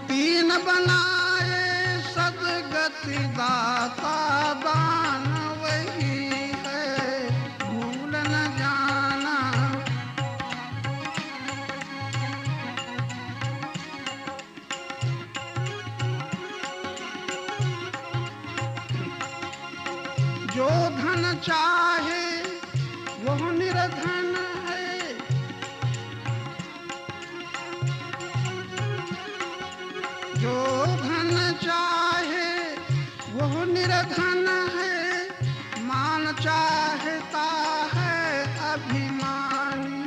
दीन बनाए, सद्गति दाता दान वही है भूल न जाना। जो धन चाहे वह निर्धन है, जो धन चाहे वह निर्धन है, मान चाहता है अभिमानी।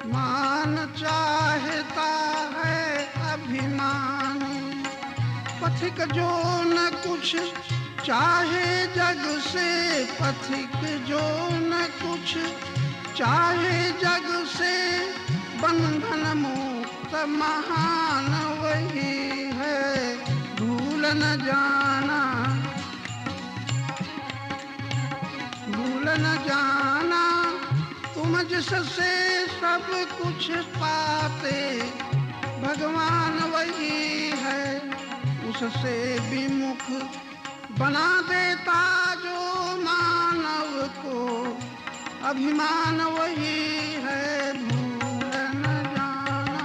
मान चाहता है अभिमानी। पथिक जो न कुछ चाहे जग से, पथिक जो न कुछ चाहे जग से, बंधन मुक्त महान वही है भूल न जाना। भूल न जाना तुम जिससे सब कुछ पाते, भगवान वही है उससे विमुख बना देता जो मान सबको अभिमान वही है भूल न जाना।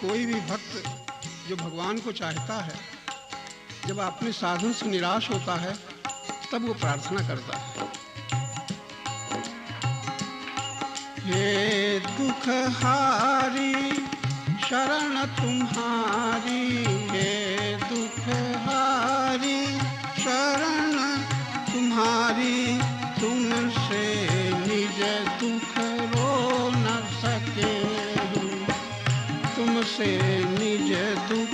कोई भी भक्त जो भगवान को चाहता है, जब अपने साधन से निराश होता है तब वो प्रार्थना करता है, हे दुख हारी शरण तुम्हारी, हे दुख हारी शरण तुम्हारी, तुमसे निज दुख रो न सके, तुमसे निज दुख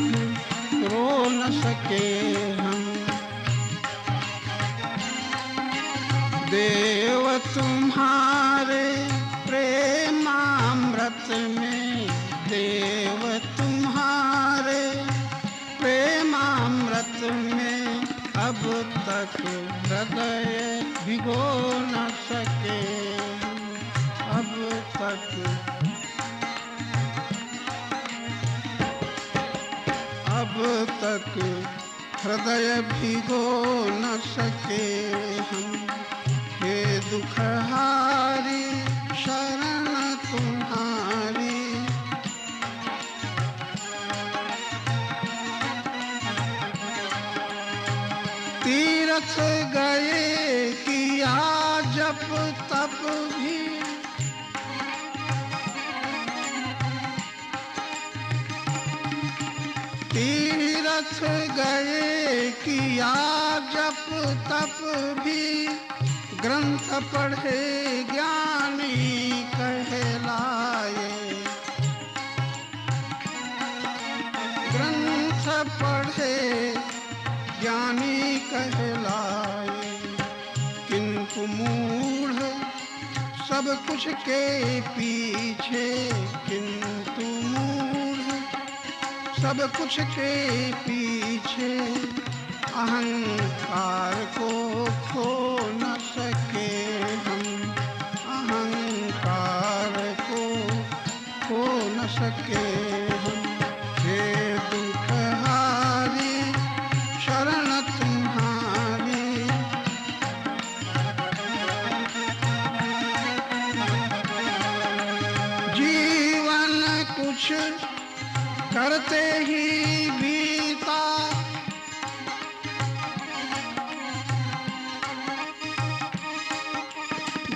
रो न सके हम। देव तुम्हारे प्रेमामृत में, देव तुम्हारे प्रेमामृत में, अब तक हृदय भिगो न सके, अब तक हृदय भिगो न सके हम। हे दुख हारी शरण तुम्हारी, तीर्थ गए किया जप तप भी, तीर्थ गए किया जप तप भी, ग्रंथ पढ़े ज्ञानी कहलाए, ग्रंथ पढ़े ज्ञानी कहलाए, किंतु मूढ़ सब कुछ के पीछे, किंतु मूढ़ सब कुछ के पीछे, अहंकार को खो न सके हम, अहंकार को खो न सके हम। हे दुख हारी शरण तुम्हारी, जीवन कुछ करते ही बीता,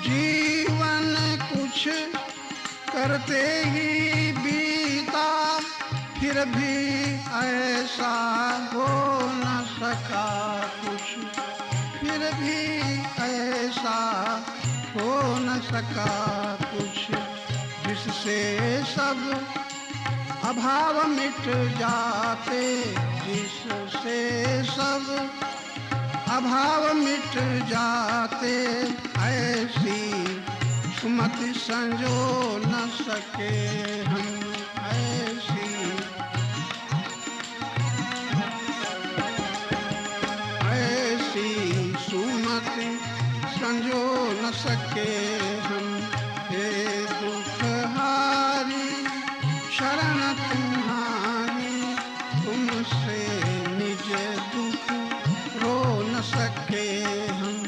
जीवन कुछ करते ही बीता, फिर भी ऐसा हो न सका कुछ, फिर भी ऐसा हो न सका कुछ, जिससे सब अभाव मिट जाते, जिससे सब अभाव मिट जाते, ऐसी सुमति संजो न सके हम, ऐसी सुमति संजो न सके हम। हे दुख हारी शरण तुम्हारी, तुमसे निज दुख रो न सके हम,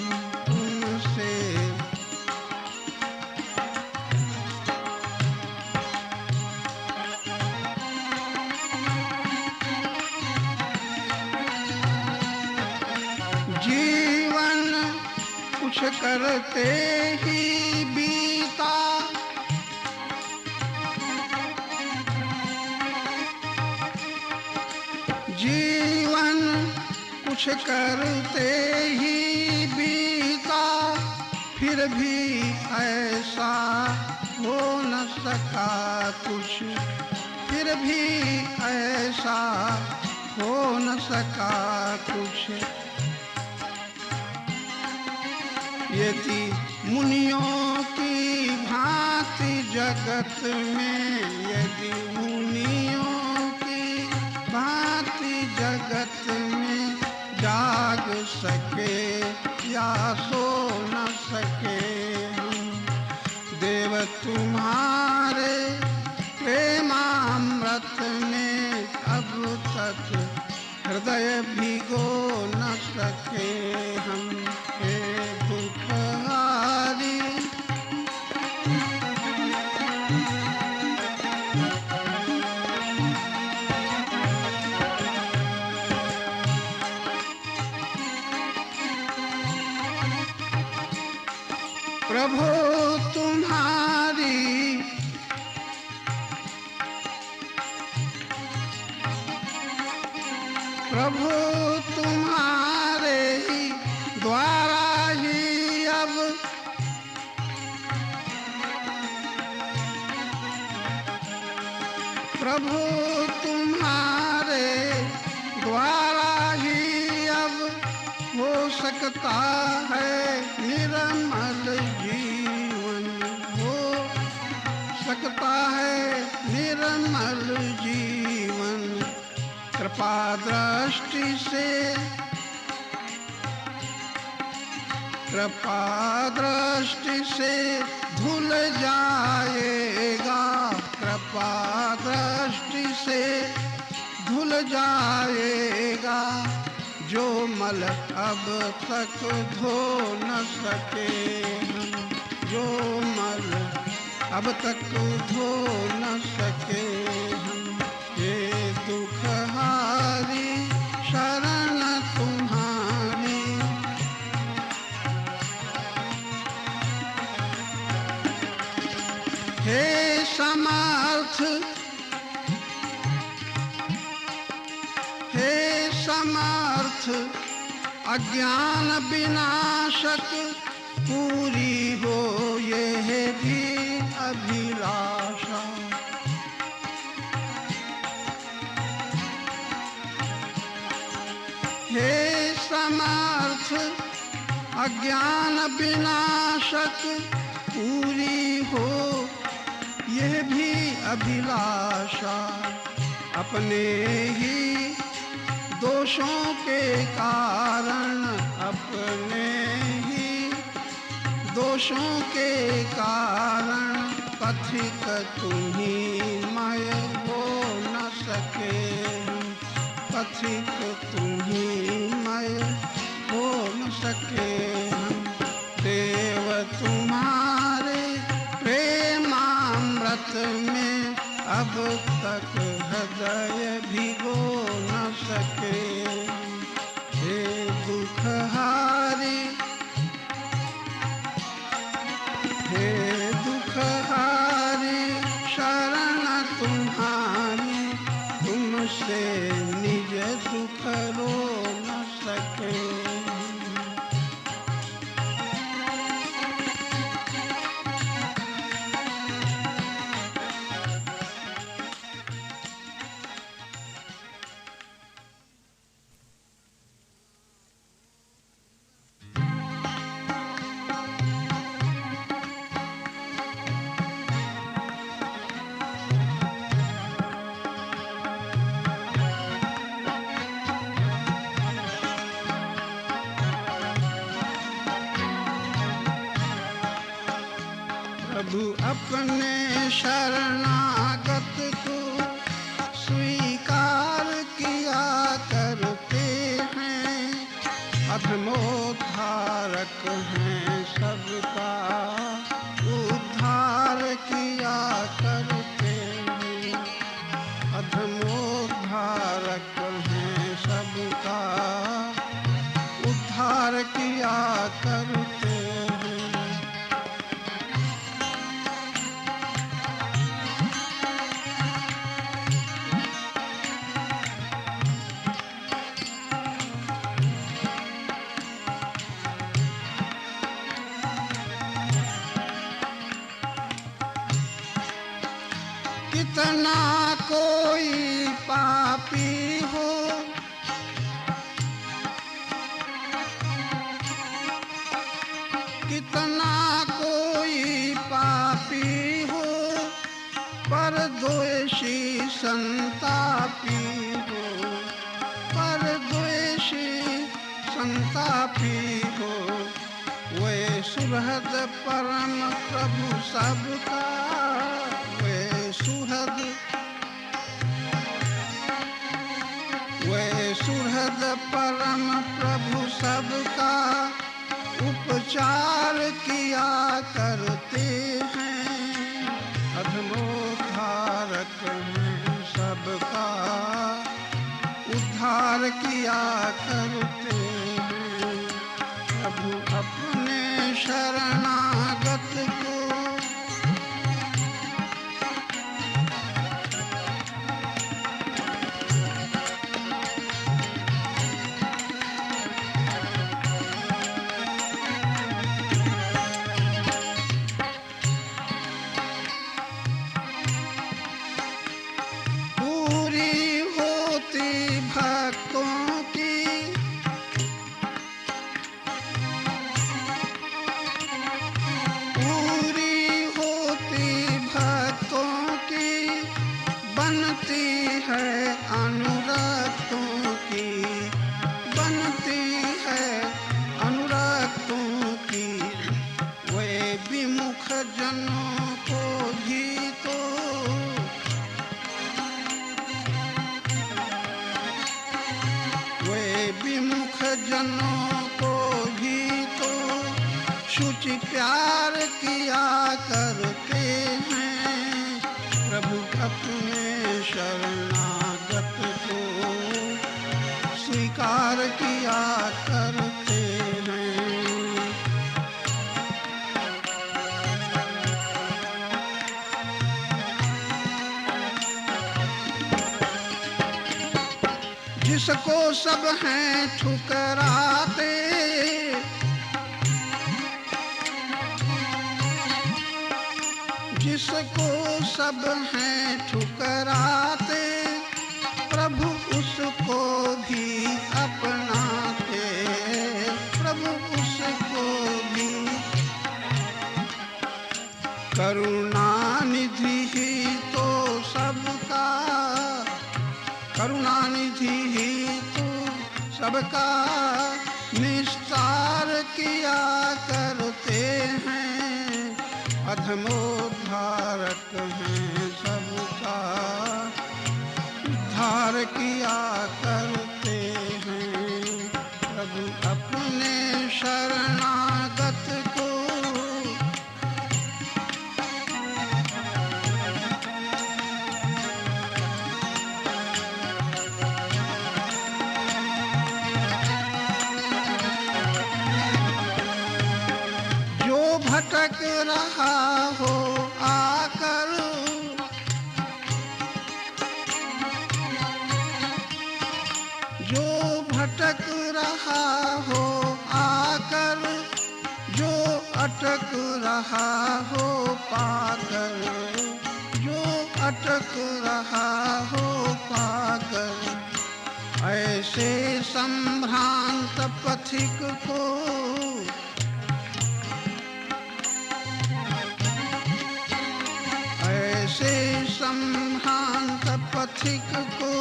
तुमसे जीवन कुछ करते ही बीता, जीवन कुछ करते ही बीता, फिर भी ऐसा हो न सका कुछ, फिर भी ऐसा हो न सका कुछ। यदि मुनियों की भांति जगत में, यदि मुनियों की भांति जगत में जाग सके या सो न सके हम, देव तुम्हारे प्रेमामृत में अब तक हृदय भिगो न सके हम। हे दुखहारी प्रभु तुम्हारी प्रभु तुम्हारे ही द्वारा ही अब प्रभु तुम्हारे द्वारा ही अब हो सकता है निर्मल जीवन, हो सकता है निर्मल जीवन। कृपा दृष्टि से, कृपा दृष्टि से धुल जाएगा, कृपा दृष्टि से धुल जाएगा जो मल अब तक धो न सके हम, जो मल अब तक धो न सके हम। ये दुखहारी शरण तुम्हारी, हे समर्थ, हे समर्थ अज्ञान विनाशक, पूरी हो ये भी अभिलाषा। हे समर्थ अज्ञान विनाशक, पूरी हो यह भी अभिलाषा। अपने ही दोषों के कारण, अपने ही दोषों के कारण पथिक तुम्हीं मय हो न सके हम, पथिक तुम्हीं मय हो न सके हम। देव तुम्हारे प्रेमामृत में अब तक हृदय भिगो न सके। हे दुखहारी, हे दुखहारी शरण तुम्हारी, तुमसे निज दुख रो न सके। प्रभु अपने शरणागत को स्वीकार किया करते हैं, अधमोद्धारक हैं सबका उद्धार किया करते हैं, अधमोद्धारक हैं सबका उद्धार किया करते हैं। कितना कोई पापी हो, कितना कोई पापी हो, पर द्वेषी संतापी हो, पर द्वेषी संतापी हो, वे सुहृद परम प्रभु सबका, वे सुहृद परम प्रभु सबका उपचार किया करते हैं, अधमोद्धारक हैं सबका उद्धार किया करते हैं। प्रभु अपने शरणागत को जनों को भी तो शुचि प्यार किया करते हैं। प्रभु अपने शरणागत को स्वीकार किया करते हैं। जिसको सब हैं ठुकराते, जिसको सब हैं ठुकराते, प्रभु उसको भी अपनाते, प्रभु उसको भी। करुणानिधि ही तो सबका, करुणानिधि ही तो सबका निस्तार किया करते हैं। अधमोद्धारक हैं सबका उद्धार किया करते हैं। प्रभु अपने शरणागत को भटक रहा हो आकर, जो भटक रहा हो आकर, जो अटक रहा हो पाकर, जो अटक रहा हो पाकर, ऐसे संभ्रांत पथिक को, ऐसे संभ्रांत पथिक को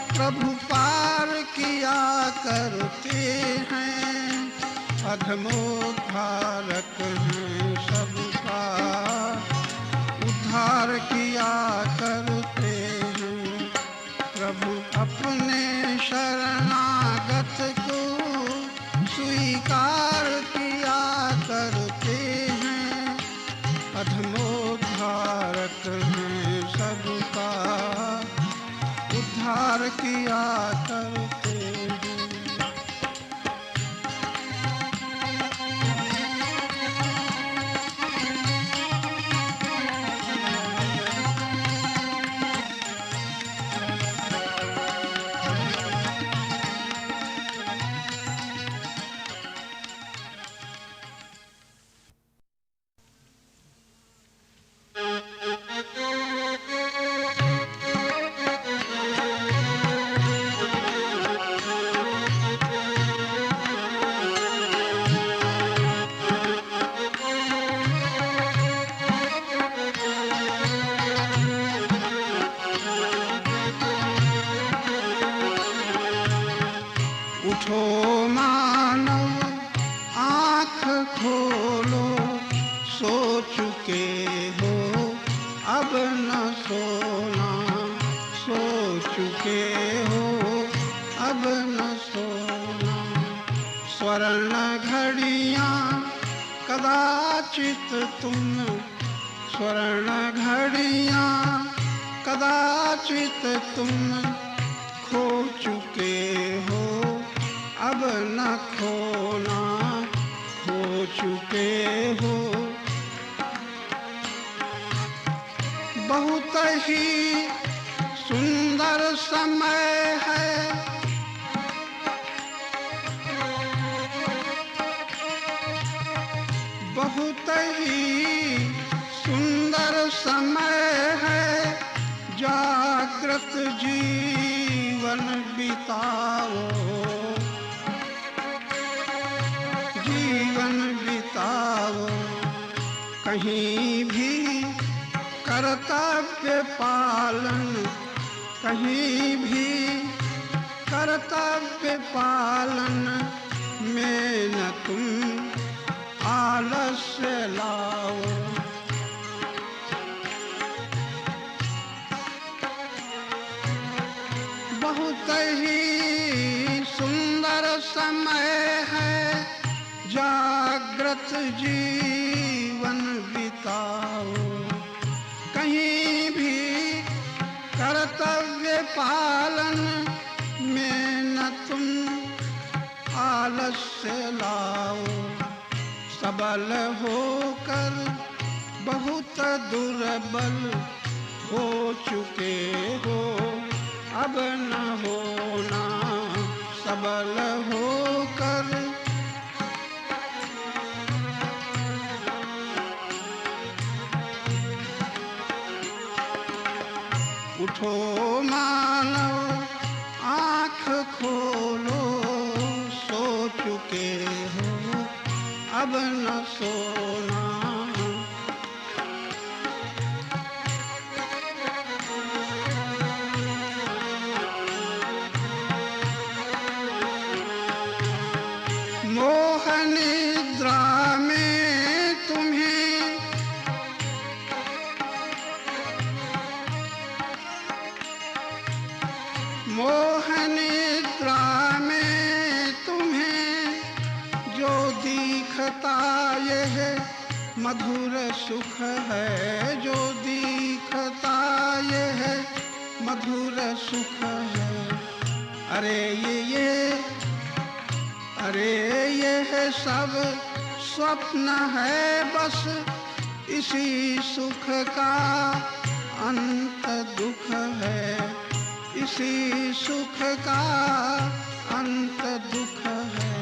प्रभु पार किया करते हैं। अधमोद्धारक हैं सबका उद्धार किया करते हैं। प्रभु अपने शरणागत को स्वीकार किया करते हैं। अधमोद्धारक हैं सबका उद्धार किया करते हैं। चुके हो अब न सोना, सो चुके हो अब न सोना। स्वर्ण घड़ियां कदाचित तुम, स्वर्ण घड़ियां कदाचित तुम खो चुके हो अब न खोना, खो चुके हो। बहुत ही सुंदर समय है, बहुत ही सुंदर समय है, जागृत जीवन बिताओ, जीवन बिताओ। कहीं भी कर्तव्य पालन, कहीं भी कर्तव्य पालन में न तुम आलस्य लाओ। बहुत ही सुंदर समय है, जागृत जीवन बिताओ। कहीं भी कर्तव्य पालन में न तुम आलस्य लाओ। सबल होकर बहुत दुर्बल हो चुके हो अब न होना, सबल होकर उठो मानव आँख खोलो, सो चुके हो अब न सोना। मोह निद्रा में तुम्हें मोह निद्रा में तुम्हें जो दिखता यह मधुर सुख है, जो दिखता यह मधुर सुख है। अरे यह सब स्वप्न है, बस इसी सुख का अंत दुख है, इसी सुख का अंत दुख है।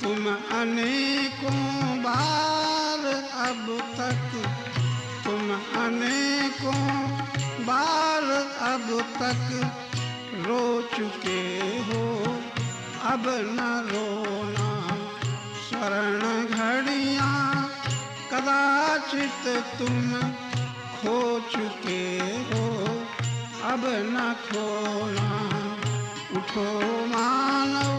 तुम अनेकों बार अब तक, तुम अनेकों बार अब तक रो चुके हो अब न रोना। स्वर्ण घड़ियां कदाचित तुम खो चुके हो अब न खोना। उठो मानव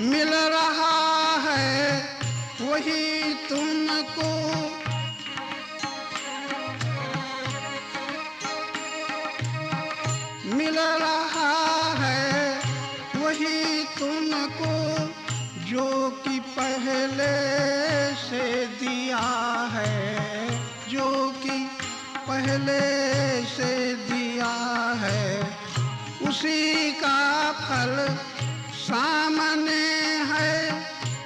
मिल रहा है वही तुमको, मिल रहा है वही तुमको जो कि पहले से दिया है, जो कि पहले से दिया है। उसी का फल सामने है,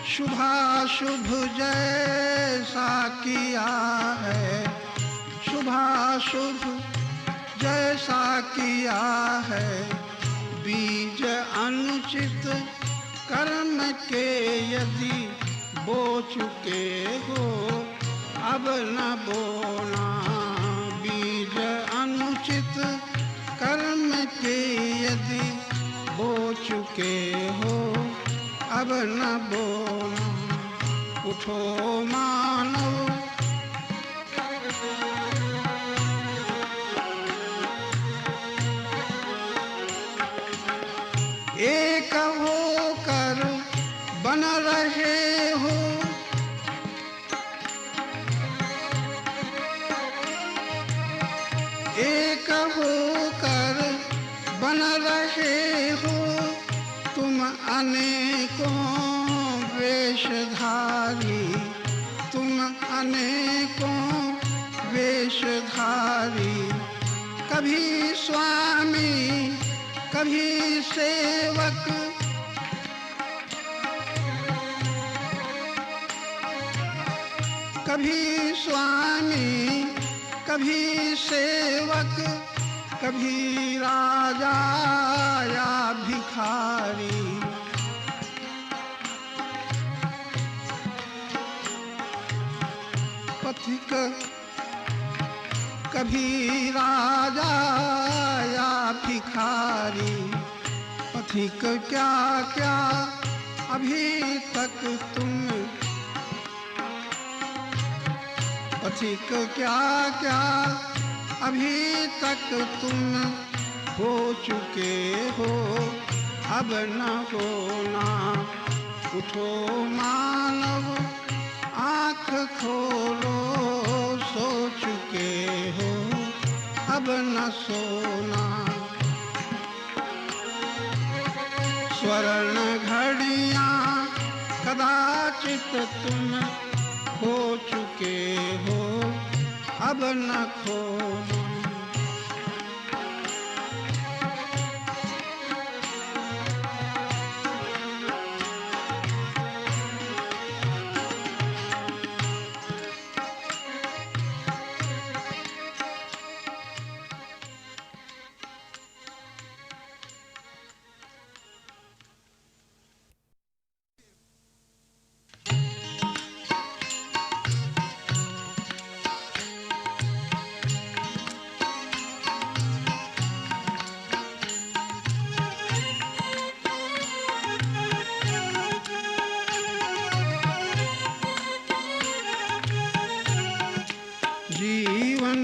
शुभाशुभ जैसा किया है, शुभाशुभ जैसा किया है। बीज अनुचित कर्म के यदि बो चुके हो अब न बोना। बीज अनुचित कर्म के यदि बो चुके हो अब न बोना। उठो मानव एक होकर बन रहे हो, एक होकर बन रहे हो तुम अनेकों वेशधारी, तुम अनेकों वेशधारी। कभी स्वामी कभी सेवक, कभी स्वामी कभी सेवक, कभी राजा या भिखारी। पथिक कभी राजा या भिखारी। पथिक क्या क्या अभी तक तुम, पथिक क्या क्या अभी तक तुम हो चुके हो, अब न होना। उठो मानव आँख खोलो, सो चुके हो अब न सोना। स्वर्ण घड़ियाँ कदाचित तुम खो चुके हो, अब न खोना। जीवन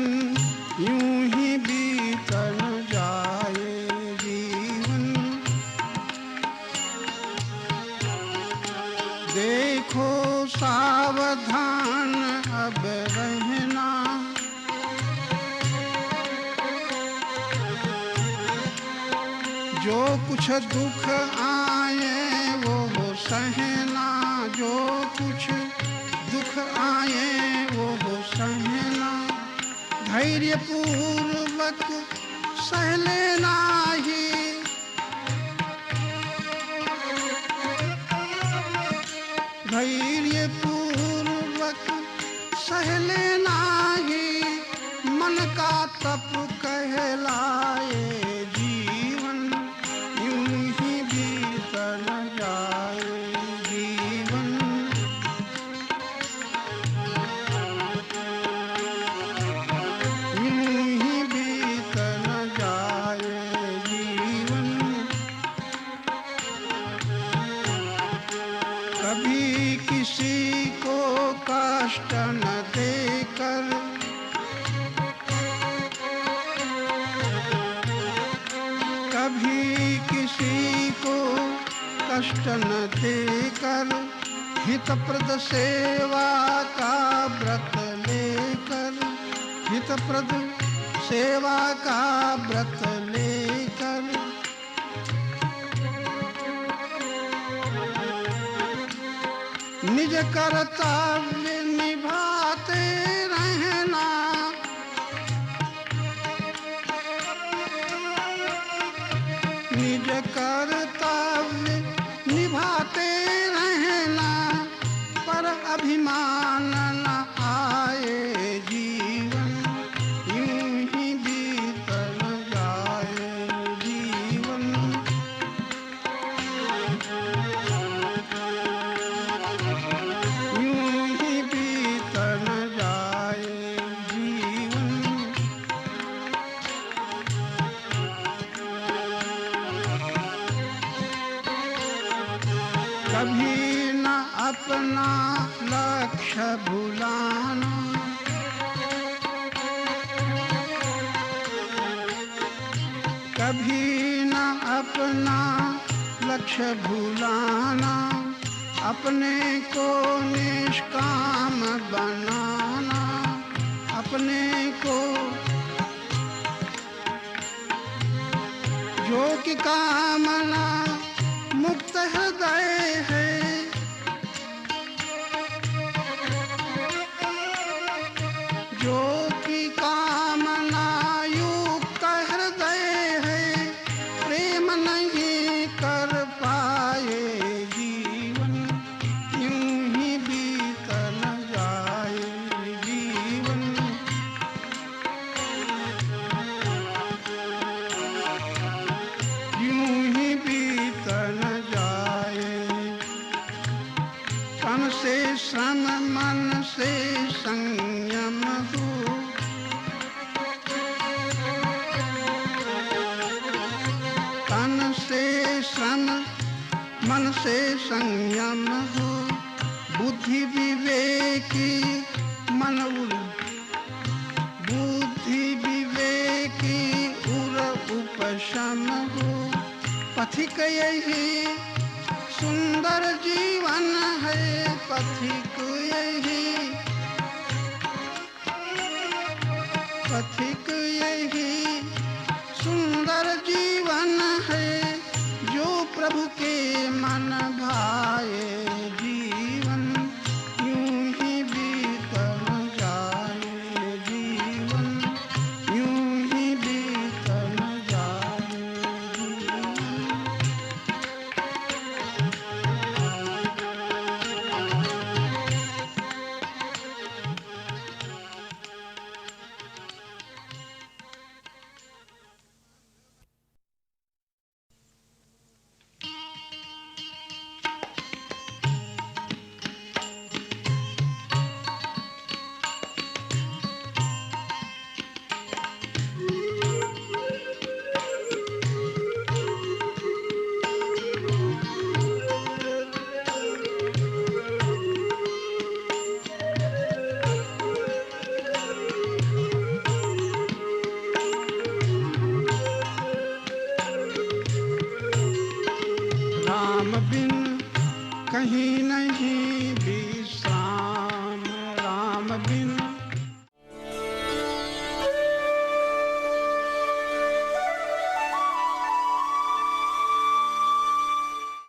यूं ही बीतन जाए, जीवन देखो सावधान अब रहना। जो कुछ दुख आए वो सहना, जो कुछ दुख आए वो सहना। धैर्य पूर्वक सह लेना ही, धैर्य पूर्वक सह लेना ही मन का तप कहलाए। जीवन यूं ही बीतन जाए, जीवन यूं ही बीतन जाए, जीवन कभी किसी को कष्ट न देकर, कभी किसी को कष्ट न देकर, हितप्रद सेवा का व्रत लेकर, हितप्रद सेवा का व्रत लेकर। निज कर्तव्य निभाते रहना, निज कर्तव्य निभाते रहना, पर अभिमान न आए। जीवन यूं ही बीतन जाए, जीवन यूं ही बीतन जाए, जीवन कभी न अपना लक्ष्य भुलाना, कभी न अपना लक्ष्य भुलाना, अपने को निष्काम बनाना, अपने को जो कि कामना मुक्त हृदय है, जो कि कामना युक्त हृदय है, प्रेम नहीं कर पाए जीवन, यूं ही बीत न जाए जीवन। यूं ही बीत न जाए। तन से श्रम मन से संयम हो, तन से श्रम मन से संयम हो, बुद्धि विवेकी मन उर, बुद्धि विवेकी उर उपशम हो। पथिक यही सुंदर जीवन है, पथिक यही, पथिक यही सुंदर जीवन है, जो प्रभु के मन भाए।